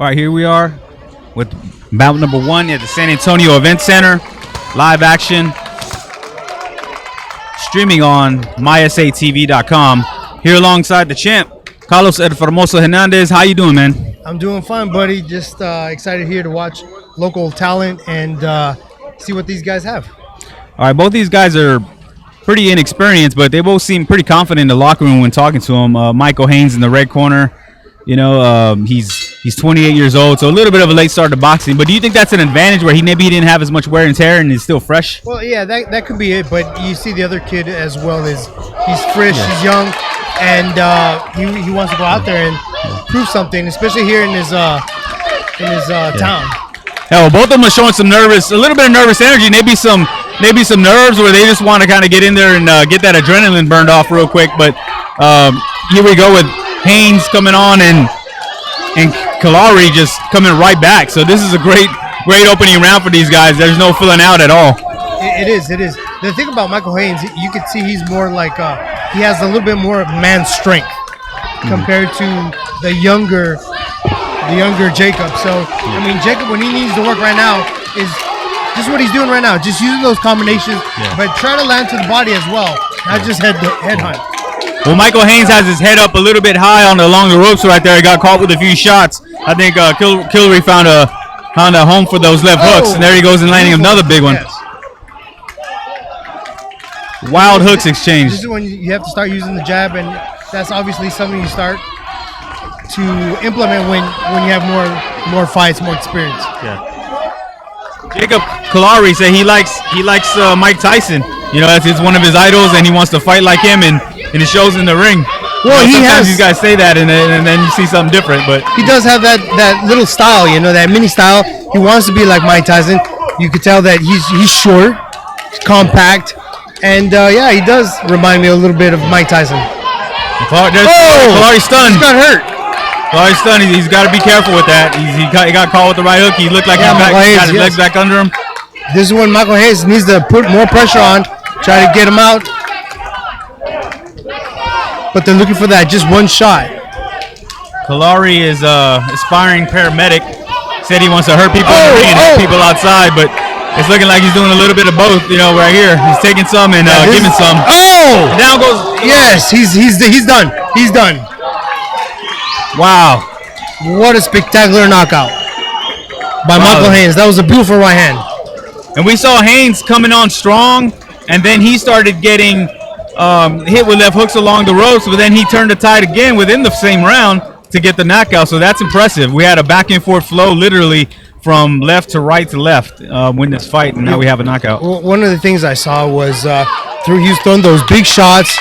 All right, here we are with bout number 1 at the San Antonio Event Center. Live action. Streaming on mysatv.com. Here alongside the champ, Carlos El Formoso Hernandez. How you doing, man? I'm doing fine, buddy. Just excited here to watch local talent and see what these guys have. All right, both these guys are pretty inexperienced, but they both seem pretty confident in the locker room when talking to him. Michael Haynes in the red corner. You know, he's 28 years old, so a little bit of a late start to boxing. But do you think that's an advantage where he didn't have as much wear and tear and is still fresh? Well, yeah, that could be it. But you see the other kid as well. He's fresh, he's young, and he wants to go out there and prove something, especially here in his town. Hell, both of them are showing a little bit of nervous energy. Maybe some nerves where they just want to kind of get in there and get that adrenaline burned off real quick. But here we go with Haynes coming on and Kalari just coming right back. So this is a great opening round for these guys. There's no filling out at all. It is. The thing about Michael Haynes, you can see he's more like he has a little bit more of man strength compared to the younger Jacob. So I mean, Jacob, when he needs to work right now, is just what he's doing right now, just using those combinations, but try to land to the body as well, not just head hunt. Well, Michael Haynes has his head up a little bit high along the ropes right there. He got caught with a few shots. I think Killary found a home for those left hooks, and there he goes and landing another big one. Yes. Wild hooks exchange. This is when you have to start using the jab, and that's obviously something you start to implement when you have more fights, more experience. Yeah. Jacob Kalari said he likes Mike Tyson. You know, it's one of his idols, and he wants to fight like him, and it shows in the ring. Well, sometimes these guys say that, and then you see something different. But he does have that little style, that mini style. He wants to be like Mike Tyson. You could tell that he's short, compact, and he does remind me a little bit of Mike Tyson. Kalari's stunned. He got hurt. Kalari's stunned. He's got to be careful with that. He got caught with the right hook. He looked like he got his legs back under him. This is when Michael Hayes needs to put more pressure on, try to get him out. But they're looking for that just one shot. Kalari is aspiring paramedic. Said he wants to hurt people in the ring and hurt people outside, but it's looking like he's doing a little bit of both. Right here, he's taking some and giving some. Oh! And down goes. Yes, he's done. He's done. Wow! What a spectacular knockout by Michael Haynes. That was a beautiful right hand. And we saw Haynes coming on strong, and then he started getting hit with left hooks along the ropes, but then he turned the tide again within the same round to get the knockout. So that's impressive. We had a back and forth flow literally from left to right to left win this fight, and now we have a knockout. Well, one of the things I saw was he was throwing those big shots.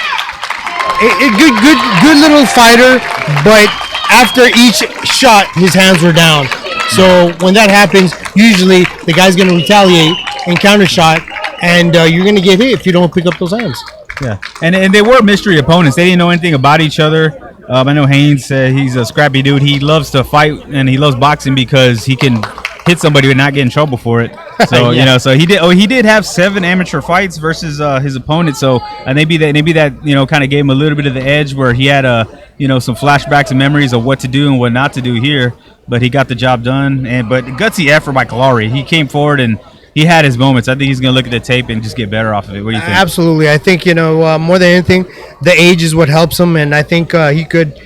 A good little fighter, but after each shot, his hands were down. So when that happens, usually the guy's going to retaliate and counter shot, and you're going to get hit if you don't pick up those hands. Yeah, and they were mystery opponents. They didn't know anything about each other. I know Haynes said he's a scrappy dude. He loves to fight and he loves boxing because he can hit somebody and not get in trouble for it. So so he did have 7 amateur fights versus his opponent. So maybe that kind of gave him a little bit of the edge where he had some flashbacks and memories of what to do and what not to do here. But he got the job done. But gutsy effort by Kalari. He came forward and he had his moments. I think he's going to look at the tape and just get better off of it. What do you think? Absolutely. I think, more than anything, the age is what helps him. And I think he could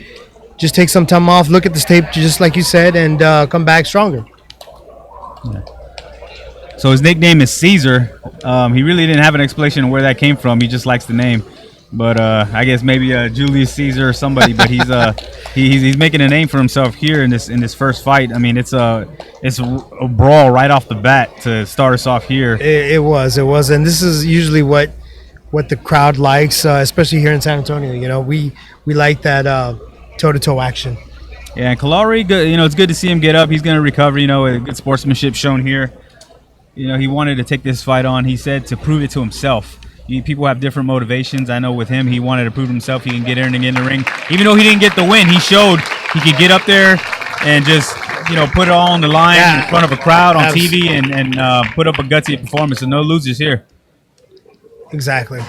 just take some time off, look at this tape, just like you said, and come back stronger. Yeah. So his nickname is Caesar. He really didn't have an explanation of where that came from. He just likes the name. But I guess maybe Julius Caesar or somebody. But he's making a name for himself here in this first fight. I mean, it's a brawl right off the bat to start us off here. It was, and this is usually what the crowd likes, especially here in San Antonio. We like that toe-to-toe action. Yeah, and Kalari, it's good to see him get up. He's going to recover. Good sportsmanship shown here. He wanted to take this fight on. He said to prove it to himself. People have different motivations. I know with him, he wanted to prove himself he can get in and get in the ring. Even though he didn't get the win, he showed he could get up there and just put it all on the line in front of a crowd on TV and put up a gutsy performance. So no losers here. Exactly.